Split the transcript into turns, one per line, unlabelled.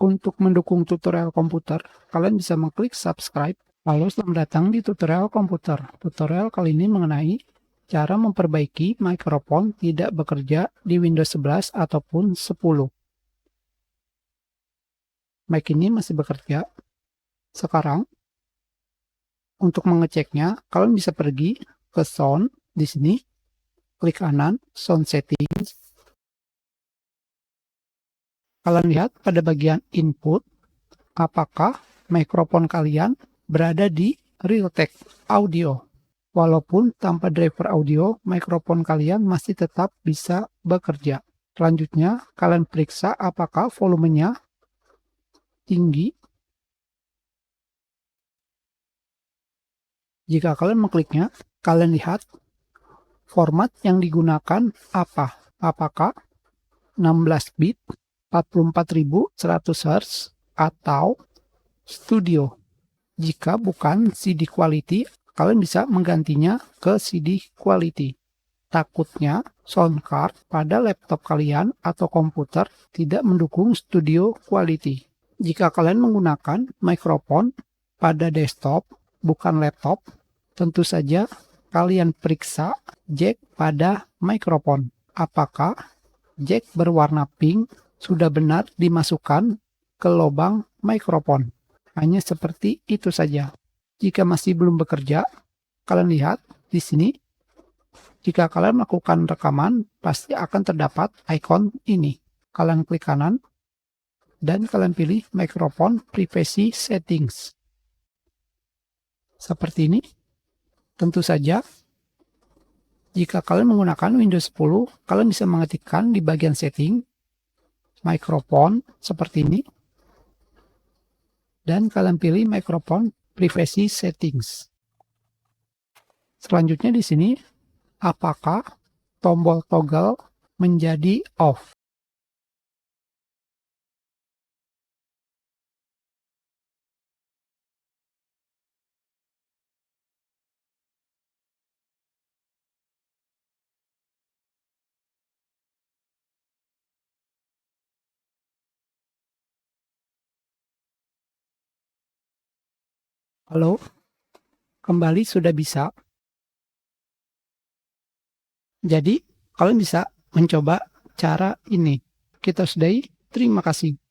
Untuk mendukung tutorial komputer, kalian bisa mengklik subscribe. Halo, selamat datang di tutorial komputer. Tutorial kali ini mengenai cara memperbaiki mikrofon tidak bekerja di Windows 11 ataupun 10. Mic ini masih bekerja. Sekarang, untuk mengeceknya, kalian bisa pergi ke sound di sini, klik kanan, sound settings. Kalian lihat pada bagian input, apakah mikrofon kalian berada di Realtek Audio. Walaupun tanpa driver audio, mikrofon kalian masih tetap bisa bekerja. Selanjutnya, kalian periksa apakah volumenya tinggi. Jika kalian mengkliknya, kalian lihat format yang digunakan apa. Apakah 16 bit, 44.100 Hz, atau studio. Jika bukan CD quality, kalian bisa menggantinya ke CD quality. Takutnya sound card pada laptop kalian atau komputer tidak mendukung studio quality. Jika kalian menggunakan mikrofon pada desktop, bukan laptop, tentu saja kalian periksa jack pada mikrofon. Apakah jack berwarna pink sudah benar dimasukkan ke lubang mikrofon? Hanya seperti itu saja. Jika masih belum bekerja, kalian lihat di sini. Jika kalian melakukan rekaman, pasti akan terdapat icon ini. Kalian klik kanan, dan kalian pilih mikrofon privacy settings. Seperti ini. Tentu saja, jika kalian menggunakan Windows 10, kalian bisa mengetikkan di bagian setting, mikrofon, seperti ini. Dan kalian pilih mikrofon privacy settings. Selanjutnya di sini, apakah tombol toggle menjadi off? Halo, kembali sudah bisa. Jadi, kalian bisa mencoba cara ini. Kita sudahi. Terima kasih.